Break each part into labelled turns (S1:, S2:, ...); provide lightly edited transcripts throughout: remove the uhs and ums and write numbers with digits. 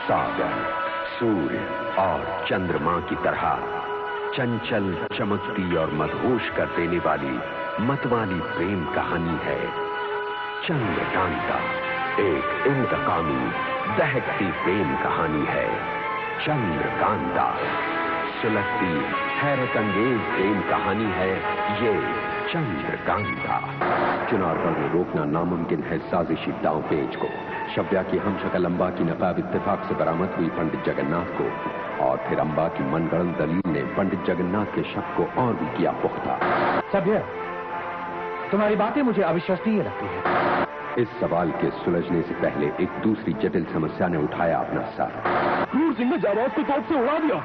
S1: सागर, सूर्य और चंद्रमा की तरह चंचल, चमकती और मदहोश कर देने वाली मतवाली प्रेम कहानी है चंद्रकांता। एक इंतकामी, दहकती प्रेम कहानी है चंद्रकांता। सुलगती, हैरत अंगेज प्रेम कहानी है ये चंद्रकांता। चुनारगढ़ में रोकना नामुमकिन है साजिशी दांव पेच को। शव्या की हमशक्ल अंबा की नकाब इत्तेफाक से बरामद हुई पंडित जगन्नाथ को, और फिर अंबा की मनगढ़ंत दलील ने पंडित जगन्नाथ के शक को और भी किया पुख्ता।
S2: शव्या, तुम्हारी बातें मुझे अविश्वसनीय लगती है।
S1: इस सवाल के सुलझने से पहले एक दूसरी जटिल समस्या ने उठाया अपना सर।
S2: क्रूर सिंह ने जाबाज को तोप से उड़ा दिया।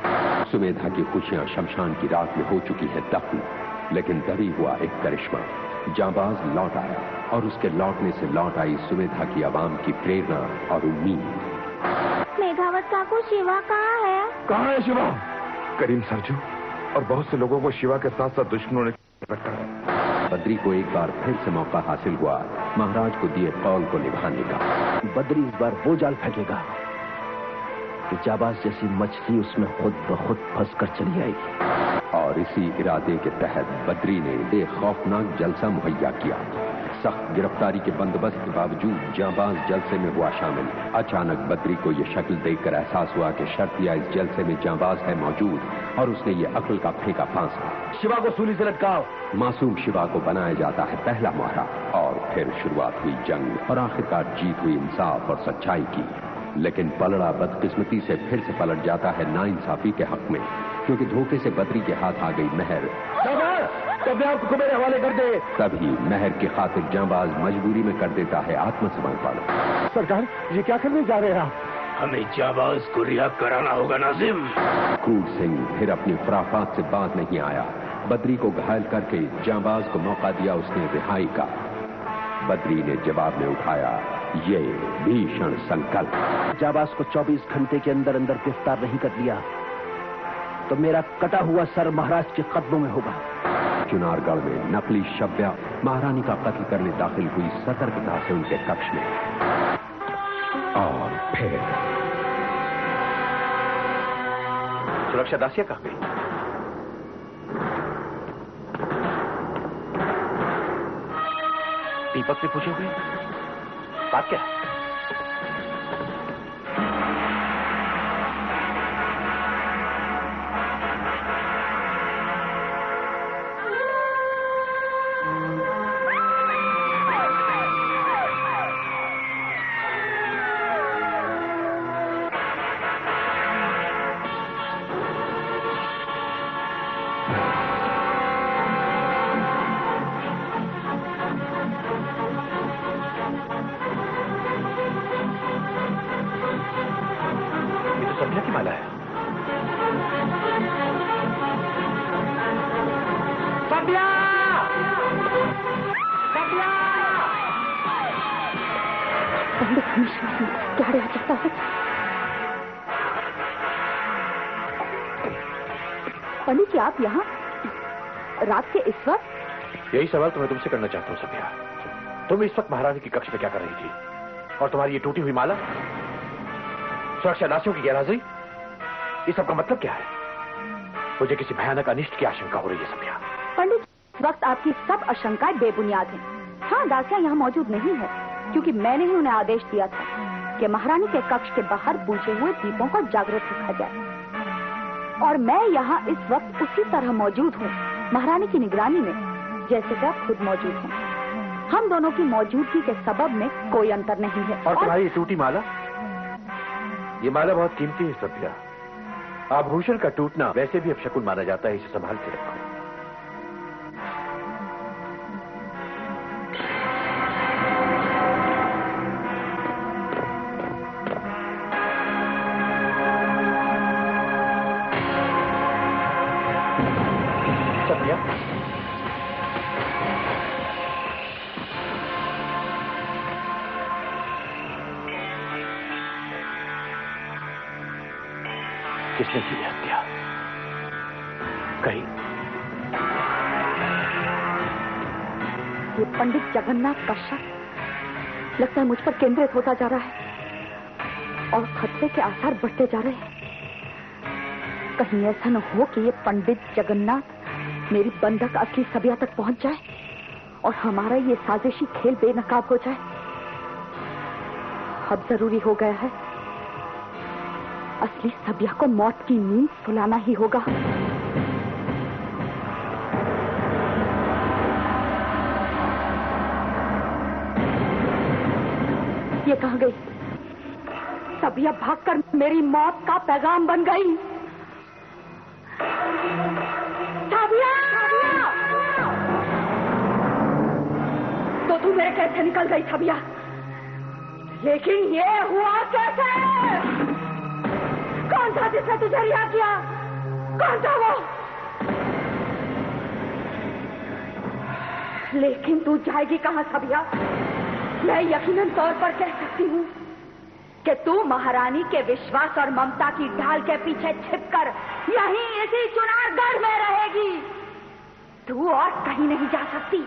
S1: सुमेधा की खुशियां शमशान की रात में हो चुकी है दफन, लेकिन तभी हुआ एक करिश्मा। जाबाज लौट आया और उसके लौटने से लौट आई सुमेधा की आवाम की प्रेरणा और उम्मीद।
S3: मेघावत काकू, शिवा कहाँ है?
S2: कहाँ है शिवा?
S4: करीम सरजू और बहुत से लोगों को शिवा के साथ साथ दुश्मनों ने रखा है।
S1: बद्री को एक बार फिर से मौका हासिल हुआ महाराज को दिए कौल को निभाने का।
S5: बद्री इस बार वो जाल फेंकेगा कि जाबाज जैसी मछली उसमें खुद ब खुद फंसकर चली आएगी।
S1: और इसी इरादे के तहत बद्री ने एक खौफनाक जलसा मुहैया किया। सख्त गिरफ्तारी के बंदोबस्त के बावजूद जाबाज जलसे में हुआ शामिल। अचानक बद्री को यह शक्ल देखकर एहसास हुआ कि शर्तिया इस जलसे में जाबाज है मौजूद, और उसने ये अक्ल का फेंका फांसा।
S5: शिवा को सूली से लटकाओ।
S1: मासूम शिवा को बनाया जाता है पहला मोहरा, और फिर शुरुआत हुई जंग, और आखिरकार जीत हुई इंसाफ और सच्चाई की। लेकिन पलड़ा बदकिस्मती से फिर से पलट जाता है नाइंसाफी के हक में, क्योंकि धोखे से बद्री के हाथ आ गई मेहर।
S5: को मेरे हवाले कर दे।
S1: तभी मेहर की खातिर जाबाज मजबूरी में कर देता है आत्मसमर्पण।
S2: सरकार, ये क्या करने जा रहे हैं आप?
S5: हमें जाबाज को रिहा कराना होगा नाजिम।
S1: क्रूर सिंह फिर अपनी खुराफात से बात नहीं आया। बद्री को घायल करके जाबाज को मौका दिया उसने रिहाई का। बद्री ने जवाब में उठाया ये भीषण संकल्प।
S5: जाबाज को 24 घंटे के अंदर अंदर गिरफ्तार नहीं कर लिया तो मेरा कटा हुआ सर महाराज के कदमों में होगा।
S1: चुनारगढ़ में नकली शव्या महारानी का कत्ल करने दाखिल हुई सतर्कता से उनके कक्ष में, और फिर
S5: सुरक्षा दासिया कहाँ गई? दीपक से पूछोगे बात क्या?
S3: पंडित जी, आप यहाँ रात के इस वक्त?
S5: यही सवाल तो मैं तुमसे करना चाहता हूँ सभ्या। तुम इस वक्त महारानी की कक्ष में क्या कर रही थी? और तुम्हारी ये टूटी हुई माला, सुरक्षा दासियों की गैरहाजिरी, इस सब का मतलब क्या है? मुझे किसी भयानक अनिष्ट की आशंका हो रही है सभ्या।
S3: पंडित, इस वक्त आपकी सब आशंकाएं बेबुनियाद हैं। हाँ, दासियां यहाँ मौजूद नहीं है, क्योंकि मैंने ही उन्हें आदेश दिया था कि महारानी के कक्ष के बाहर बुझे हुए दीपों को जागृत रखा जाए। और मैं यहाँ इस वक्त उसी तरह मौजूद हूँ, महारानी की निगरानी में, जैसे कि आप खुद मौजूद हैं। हम दोनों की मौजूदगी के सबब में कोई अंतर नहीं है।
S5: और तुम्हारी टूटी माला? ये माला बहुत कीमती है सभ्या। आभूषण का टूटना वैसे भी अपशकुन माना जाता है, इसे संभाल के रखो। किसने की हत्या? कहीं
S3: ये पंडित जगन्नाथ का शक लगता है मुझ पर केंद्रित होता जा रहा है। और खतरे के आसार बढ़ते जा रहे हैं। कहीं ऐसा न हो कि ये पंडित जगन्नाथ मेरी बंधक असली सबिया तक पहुंच जाए और हमारा ये साजिशी खेल बेनकाब हो जाए। अब जरूरी हो गया है, असली सबिया को मौत की नींद सुलाना ही होगा। ये कहां गई? सबिया भागकर मेरी मौत का पैगाम बन गई। सबिया! तो तू मेरे कैसे निकल गई सबिया? लेकिन ये हुआ कैसे? कौन था जिसने तुझे रिहा किया? कौन था वो? लेकिन तू जाएगी कहां सबिया? मैं यकीनन तौर पर कह सकती हूँ कि तू महारानी के विश्वास और ममता की ढाल के पीछे छिपकर यहीं इसी चुनारगढ़ में रहेगी। तू और कहीं नहीं जा सकती।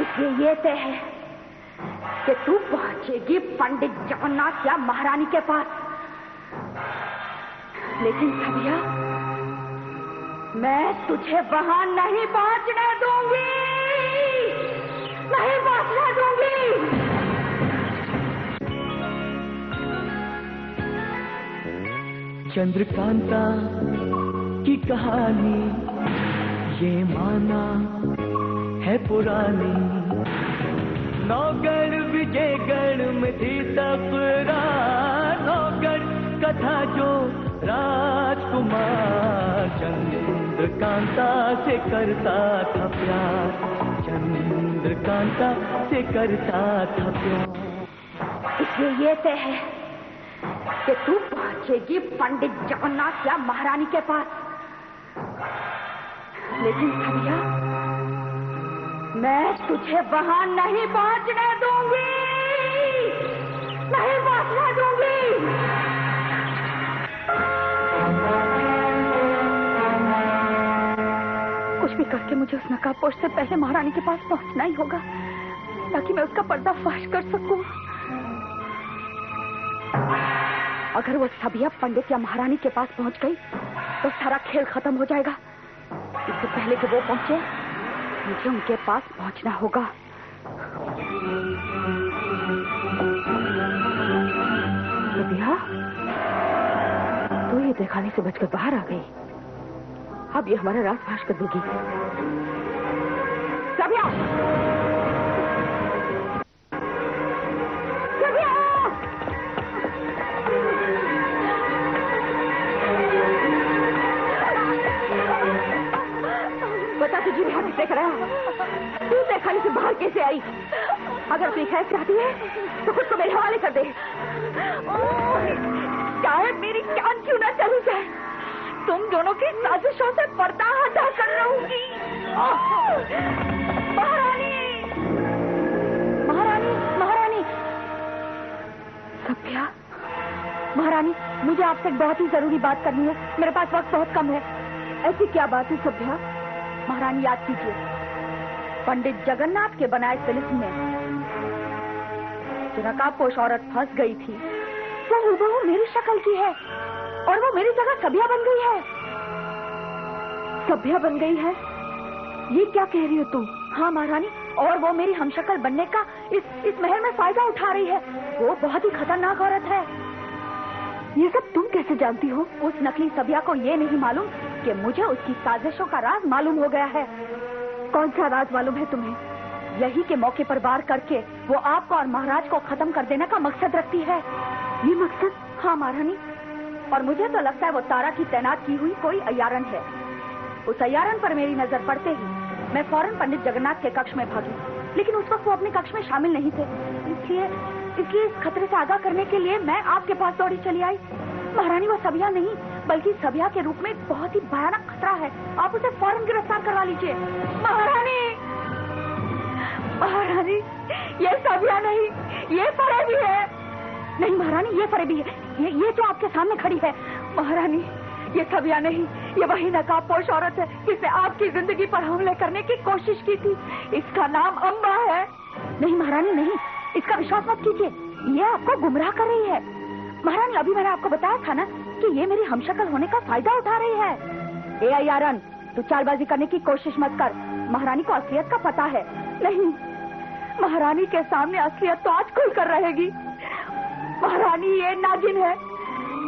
S3: इसलिए ये तय है कि तू पहुंचेगी पंडित जगन्नाथ या महारानी के पास। लेकिन सबिया, मैं तुझे वहां नहीं पहुंचने दूंगी, नहीं पहुंचने दूंगी।
S6: चंद्रकांता की कहानी ये माना है पुरानी। नौगढ़ विजयगढ़ में थी तकरार, नौगढ़ कथा जो राजकुमार चंद्रकांता से करता था प्यार, चंद्रकांता से करता था प्यार।
S3: इसलिए ये तय है कि तू पहुंचेगी पंडित जगन्नाथ या महारानी के पास। लेकिन सबिया, मैं तुझे वहां नहीं पहुंचने दूंगी, नहीं पहुंचने दूंगी। कुछ भी करके मुझे उस नकाबपोश से पहले महारानी के पास पहुंचना ही होगा, ताकि मैं उसका पर्दाफाश कर सकूं। अगर वो सबिया पंडित या महारानी के पास पहुंच गई तो सारा खेल खत्म हो जाएगा। इससे पहले कि वो पहुंचे, मुझे उनके पास पहुंचना होगा। सबिया, तो ये दिखाने से बचकर बाहर आ गई। अब ये हमारा राज फाश कर देगी। सबिया! सबिया! बता, तुझे भी हाथ देख रहा है। तू देखने से बाहर कैसे आई? अगर तू खैर चाहती है तो खुद को मेरे हवाले कर दे। चाहे मेरी जान क्यों ना चली जाए, तुम दोनों की साजिशों से पर्दा हटा कर रहूंगी। महारानी, महारानी, महारानी। सबिया, महारानी, मुझे आपसे बहुत ही जरूरी बात करनी है। मेरे पास वक्त बहुत कम है। ऐसी क्या बात है सबिया? महारानी, याद कीजिए, पंडित जगन्नाथ के बनाए तिलिस्म में जो नकाबपोश औरत फंस गई थी, वो हूबहू मेरी शक्ल की है और वो मेरी जगह सबिया बन गई है। सबिया बन गई है? ये क्या कह रही हो तुम? हाँ महारानी, और वो मेरी हमशक्ल बनने का इस महल में फायदा उठा रही है। वो बहुत ही खतरनाक औरत है। ये सब तुम कैसे जानती हो? उस नकली सबिया को ये नहीं मालूम कि मुझे उसकी साजिशों का राज मालूम हो गया है। कौन सा राज मालूम है तुम्हें? यही के मौके पर वार करके वो आपको और महाराज को खत्म कर देने का मकसद रखती है। ये मकसद? हाँ महारानी, और मुझे तो लगता है वो तारा की तैनात की हुई कोई अयारन है। उस अयारन पर मेरी नजर पड़ते ही मैं फौरन पंडित जगन्नाथ के कक्ष में भागी, लेकिन उस वक्त वो अपने कक्ष में शामिल नहीं थे। इसलिए इस खतरे से आगाह करने के लिए मैं आपके पास दौड़ी चली आई। महारानी, वो सबिया नहीं बल्कि सबिया के रूप में एक बहुत ही भयानक खतरा है। आप उसे फौरन गिरफ्तार करवा लीजिए। महारानी, महारानी, ये सबिया नहीं, ये फरेबी है। नहीं महारानी, ये फरेबी है। ये जो आपके सामने खड़ी है। महारानी, ये सबिया नहीं, ये वही नकाबपोश औरत है जिसने आपकी जिंदगी पर हमले करने की कोशिश की थी। इसका नाम अम्बा है। नहीं महारानी, नहीं, इसका विश्वास मत कीजिए। ये आपको गुमराह कर रही है। महारानी, अभी मैंने आपको बताया था ना कि ये मेरी हमशक्ल होने का फायदा उठा रही है। ए अय्यारन, तू चालबाजी करने की कोशिश मत कर। महारानी को असलियत का पता है। नहीं, महारानी के सामने असलियत तो आज खुलकर रहेगी। महारानी ये नागिन है।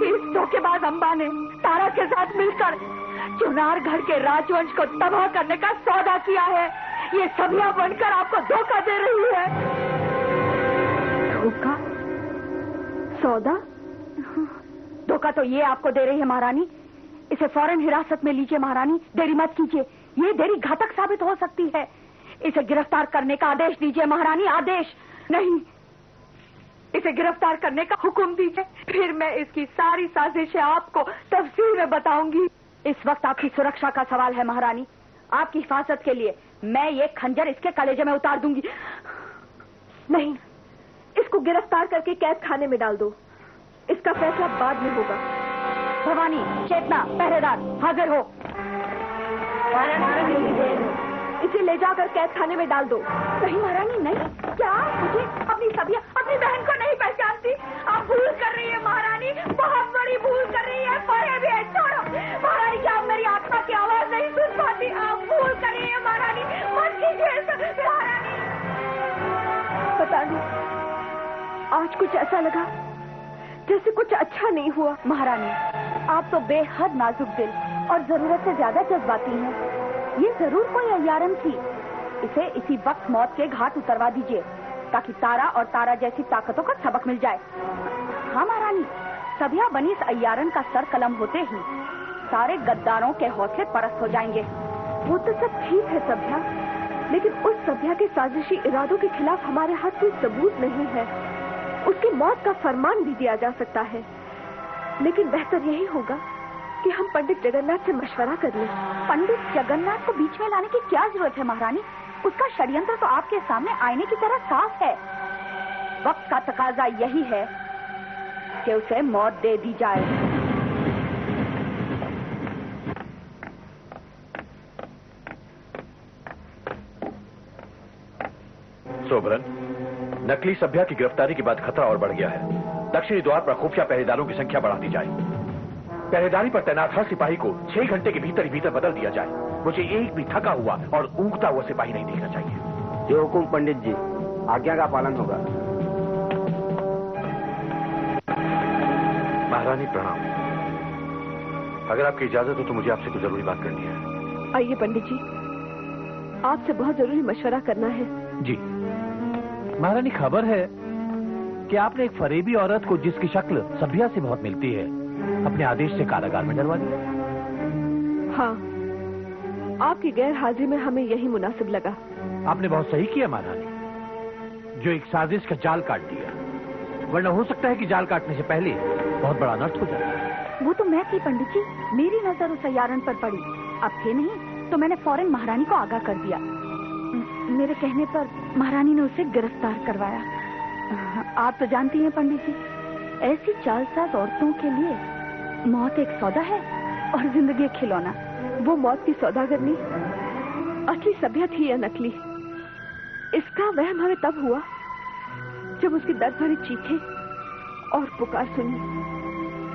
S3: इस धोखेबाज अंबा ने तारा के साथ मिलकर चुनारगढ़ के राजवंश को तबाह करने का सौदा किया है। ये सभिया बनकर आपको धोखा दे रही है। धोखा? सौदा? धोखा तो ये आपको दे रही है महारानी। इसे फौरन हिरासत में लीजिए महारानी, देरी मत कीजिए। ये देरी घातक साबित हो सकती है। इसे गिरफ्तार करने का आदेश दीजिए महारानी, आदेश। नहीं, इसे गिरफ्तार करने का हुक्म दीजिए, फिर मैं इसकी सारी साजिशें आपको तफसील में बताऊंगी। इस वक्त आपकी सुरक्षा का सवाल है महारानी। आपकी हिफाजत के लिए मैं ये खंजर इसके कलेजे में उतार दूंगी। नहीं, इसको गिरफ्तार करके कैद खाने में डाल दो। इसका फैसला बाद में होगा। भवानी, चेतना, पहरेदार, हाजिर हो। इसे ले जाकर कैद खाने में डाल दो। नहीं महारानी, नहीं। क्या मुझे अपनी सभिया, अपनी बहन को नहीं पहचानती? आप भूल कर रही है महारानी, बहुत बड़ी भूल कर रही है। परे भी है, छोड़ो महारानी। क्या आप मेरी आत्मा की आवाज नहीं सुन पाती? आप भूल कर रही है महारानी, मत कीजिए महारानी। बता दो, आज कुछ ऐसा लगा जैसे कुछ अच्छा नहीं हुआ। महारानी, आप तो बेहद नाजुक दिल और जरूरत से ज्यादा जज्बाती हैं। ये जरूर कोई अय्यारन थी। इसे इसी वक्त मौत के घाट उतरवा दीजिए ताकि तारा और तारा जैसी ताकतों को सबक मिल जाए। हाँ महारानी, सभिया बनी इस अय्यारन का सर कलम होते ही सारे गद्दारों के हौसले परस्त हो जाएंगे। वो तो सब ठीक है सभ्या, लेकिन उस सभ्या के साजिशी इरादों के खिलाफ हमारे हाथ कोई सबूत नहीं है। उसकी मौत का फरमान भी दिया जा सकता है, लेकिन बेहतर यही होगा कि हम पंडित जगन्नाथ से मशवरा कर लें। पंडित जगन्नाथ को बीच में लाने की क्या जरूरत है महारानी? उसका षड्यंत्र तो आपके सामने आईने की तरह साफ है। वक्त का तकाजा यही है कि उसे मौत दे दी जाए।
S5: सोबरन, नकली सभ्या की गिरफ्तारी के बाद खतरा और बढ़ गया है। दक्षिणी द्वार पर खुफिया पहरेदारों की संख्या बढ़ा दी जाए। पहरेदारी पर तैनात हर सिपाही को 6 घंटे के भीतर बदल दिया जाए। मुझे एक भी थका हुआ और ऊँघता हुआ सिपाही नहीं देखना चाहिए।
S7: जो हुकुम पंडित जी, आज्ञा का पालन होगा।
S5: महारानी प्रणाम। अगर आपकी इजाजत हो तो मुझे आपसे कुछ जरूरी बात करनी है।
S8: आइए पंडित जी, आपसे बहुत जरूरी मशवरा करना है।
S2: जी महारानी, खबर है कि आपने एक फरेबी औरत को, जिसकी शक्ल सभ्या से बहुत मिलती है, अपने आदेश से कारागार में डलवा दिया।
S8: हाँ, आपकी गैर हाजिरी में हमें यही मुनासिब लगा।
S2: आपने बहुत सही किया महारानी, जो एक साजिश का जाल काट दिया, वरना हो सकता है कि जाल काटने से पहले बहुत बड़ा अनर्थ हो जाए।
S3: वो तो मैं थी पंडित जी, मेरी नजर उस अय्यारन पर पड़ी। अब थे नहीं तो मैंने फौरन महारानी को आगाह कर दिया। मेरे कहने पर महारानी ने उसे गिरफ्तार करवाया। आप तो जानती हैं पंडित जी, ऐसी चालसाज औरतों के लिए मौत एक सौदा है और जिंदगी एक खिलौना।
S8: वो मौत की सौदागरनी असली सभ्या थी या नकली, इसका वहम हमें तब हुआ जब उसकी दर्द भरी चीखें और पुकार सुनी।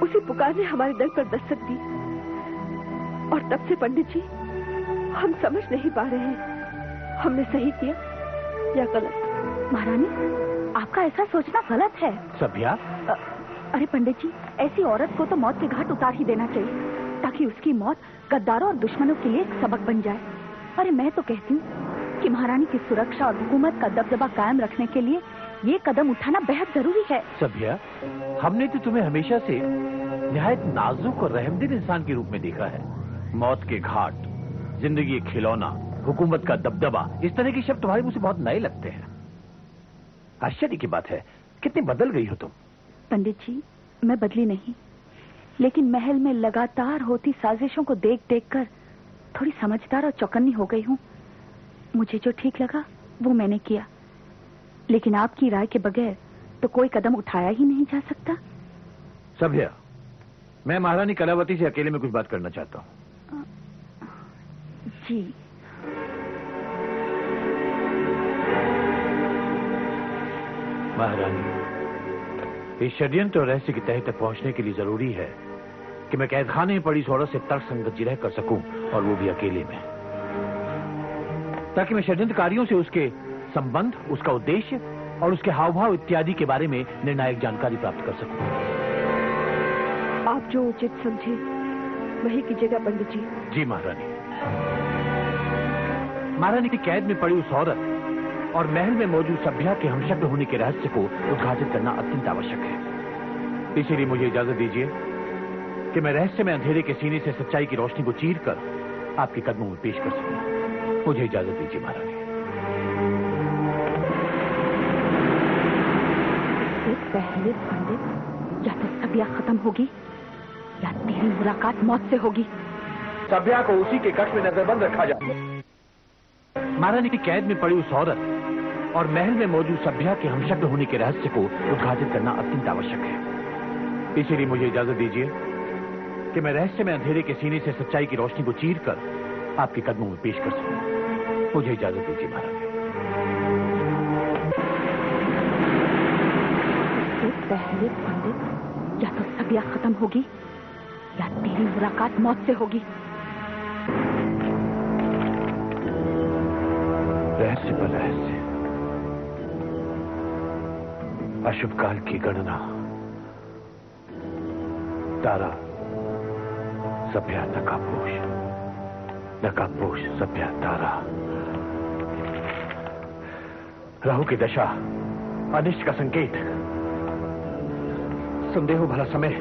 S8: उसी पुकार ने हमारे दिल पर दस्तक दी और तब से पंडित जी हम समझ नहीं पा रहे हैं हमने सही किया या गलत।
S3: महारानी, आपका ऐसा सोचना गलत है।
S2: सभ्या?
S3: अरे पंडित जी, ऐसी औरत को तो मौत के घाट उतार ही देना चाहिए ताकि उसकी मौत गद्दारों और दुश्मनों के लिए एक सबक बन जाए। अरे मैं तो कहती हूँ कि महारानी की सुरक्षा और हुकूमत का दबदबा कायम रखने के लिए ये कदम उठाना बेहद जरूरी है।
S2: सभ्या, हमने तो तुम्हें हमेशा से निहायत नाजुक और रहमदिल इंसान के रूप में देखा है। मौत के घाट, जिंदगी एक खिलौना, हुकूमत का दबदबा, इस तरह के शब्द तुम्हारे मुझे बहुत नए लगते हैं। आश्चर्य की बात है, कितनी बदल गई हो तुम।
S3: पंडित जी, मैं बदली नहीं, लेकिन महल में लगातार होती साजिशों को देख देख कर थोड़ी समझदार और चौकन्नी हो गई हूँ। मुझे जो ठीक लगा वो मैंने किया, लेकिन आपकी राय के बगैर तो कोई कदम उठाया ही नहीं जा सकता।
S2: सभ्या, मैं महारानी कलावती से अकेले में कुछ बात करना चाहता हूँ।
S3: जी।
S2: महारानी, इस षड्यंत्र और रहस्य की तह तक पहुंचने के लिए जरूरी है कि मैं कैद खाने में पड़ी इस औरत से तर्कसंगत जिरह कर सकूं, और वो भी अकेले में, ताकि मैं षड्यंत्रकारियों से उसके संबंध, उसका उद्देश्य और उसके हाव भाव इत्यादि के बारे में निर्णायक जानकारी प्राप्त कर सकूं।
S8: आप जो उचित समझे वही कीजिएगा पंडित जी।
S2: जी महारानी। महारानी की कैद में पड़ी उस औरत और महल में मौजूद सभ्या के हमशक्ल होने के रहस्य को उद्घाटित करना अत्यंत आवश्यक है। इसीलिए मुझे इजाजत दीजिए कि मैं रहस्य में अंधेरे के सीने से सच्चाई की रोशनी को चीर कर आपके कदमों में पेश कर सकूं। मुझे इजाजत दीजिए महारानी।
S3: इससे पहले पंडित, या तो सभ्या खत्म होगी या तेरी मुलाकात मौत से होगी।
S5: सभ्या को उसी के कक्ष में नजरबंद रखा जाए।
S2: महारानी की कैद में पड़ी उस औरत और महल में मौजूद सभ्या के हमशक्ल होने के रहस्य को उद्घाटित करना अत्यंत आवश्यक है। इसीलिए मुझे इजाजत दीजिए कि मैं रहस्य में अंधेरे के सीने से सच्चाई की रोशनी को चीर कर आपके कदमों में पेश कर सकूं। मुझे इजाजत दीजिए महारानी।
S3: इससे पहले पंडित, या तो सभ्या खत्म होगी या तेरी मुलाकात मौत से होगी।
S2: रहस्य पर रहस्य, अशुभ काल की गणना, तारा सभ्या नकाबपोश, नकाबपोश सभ्या तारा, राहु की दशा अनिष्ट का संकेत, संदेह भला समय,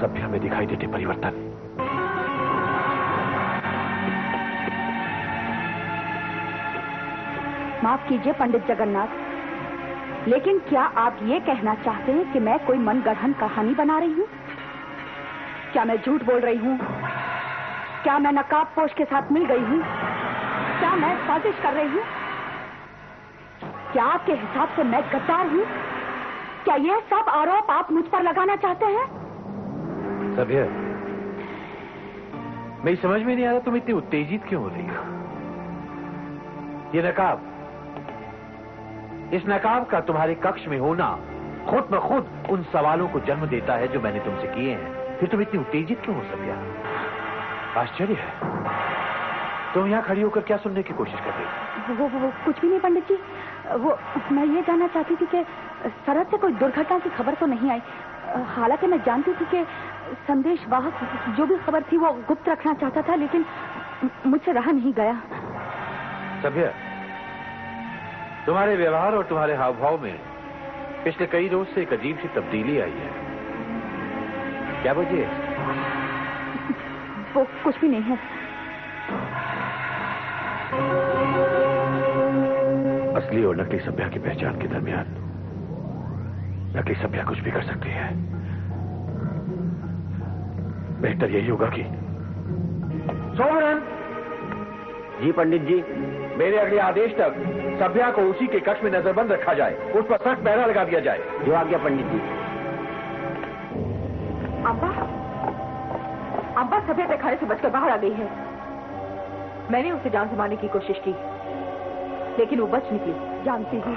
S2: सभ्या में दिखाई देते परिवर्तन।
S3: माफ कीजिए पंडित जगन्नाथ, लेकिन क्या आप ये कहना चाहते हैं कि मैं कोई मनगढ़ंत कहानी बना रही हूँ? क्या मैं झूठ बोल रही हूँ? क्या मैं नकाबपोश के साथ मिल गई हूँ? क्या मैं साजिश कर रही हूँ? क्या आपके हिसाब से मैं गद्दार हूँ? क्या यह सब आरोप आप मुझ पर लगाना चाहते हैं?
S2: सभ्या, मेरी समझ में नहीं आ रहा तुम इतनी उत्तेजित क्यों हो रही हो? ये नकाब, इस नकाब का तुम्हारे कक्ष में होना खुद ब खुद उन सवालों को जन्म देता है जो मैंने तुमसे किए हैं। फिर तुम इतनी उत्तेजित क्यों हो सभ्या? आश्चर्य है, तुम यहाँ खड़ी होकर क्या सुनने की कोशिश कर रही हो?
S3: वो कुछ भी नहीं पंडित जी। वो मैं ये जानना चाहती थी कि सरहद से कोई दुर्घटना की खबर तो नहीं आई। हालांकि मैं जानती थी कि संदेशवाहक जो भी खबर थी वो गुप्त रखना चाहता था, लेकिन मुझसे रहा नहीं गया।
S2: सभ्या, तुम्हारे व्यवहार और तुम्हारे हाव भाव में पिछले कई रोज से एक अजीब सी तब्दीली आई है। क्या वजह है?
S3: वो कुछ भी नहीं है।
S2: असली और नकली सभ्या की पहचान के दरमियान नकली सभ्या कुछ भी कर सकती है। बेहतर यही होगा कि सोमरन।
S7: जी पंडित जी।
S5: मेरे अगले आदेश तक सभ्या को उसी के कक्ष में नजरबंद रखा जाए, उस पर सख्त पहरा लगा दिया जाए।
S7: जो आज्ञा पंडित जी।
S3: अब्बा, अब्बा सभ्या के खाने से बचकर बाहर आ गई है। मैंने उसे जान से मारने की कोशिश की, लेकिन वो बच निकली। जानती हूँ,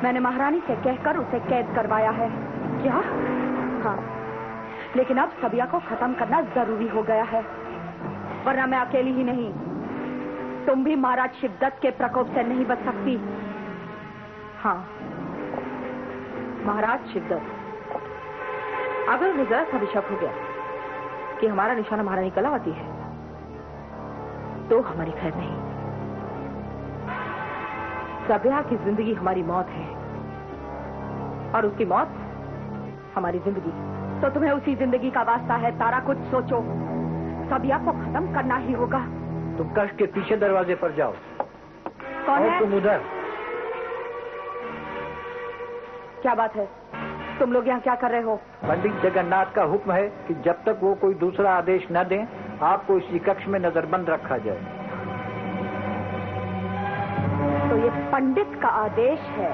S3: मैंने महारानी से कहकर उसे कैद करवाया है। क्या? हाँ, लेकिन अब सभ्या को खत्म करना जरूरी हो गया है, वरना मैं अकेली ही नहीं, तुम भी महाराज शिवदत्त के प्रकोप से नहीं बच सकती। हाँ, महाराज शिवदत्त, अगर मुझे जरा सा भी शक हो गया कि हमारा निशाना महारानी कलावती है, तो हमारी खैर नहीं। सभ्या की जिंदगी हमारी मौत है और उसकी मौत हमारी जिंदगी। तो तुम्हें उसी जिंदगी का वास्ता है तारा, कुछ सोचो। सभ्या को खत्म करना ही होगा।
S2: तुम कक्ष के पीछे दरवाजे पर जाओ।
S3: कौन है?
S2: तुम उधर।
S3: क्या बात है? तुम लोग यहाँ क्या कर रहे हो?
S9: पंडित जगन्नाथ का हुक्म है कि जब तक वो कोई दूसरा आदेश न दें, आपको इसी कक्ष में नजरबंद रखा जाए।
S3: तो ये पंडित का आदेश है।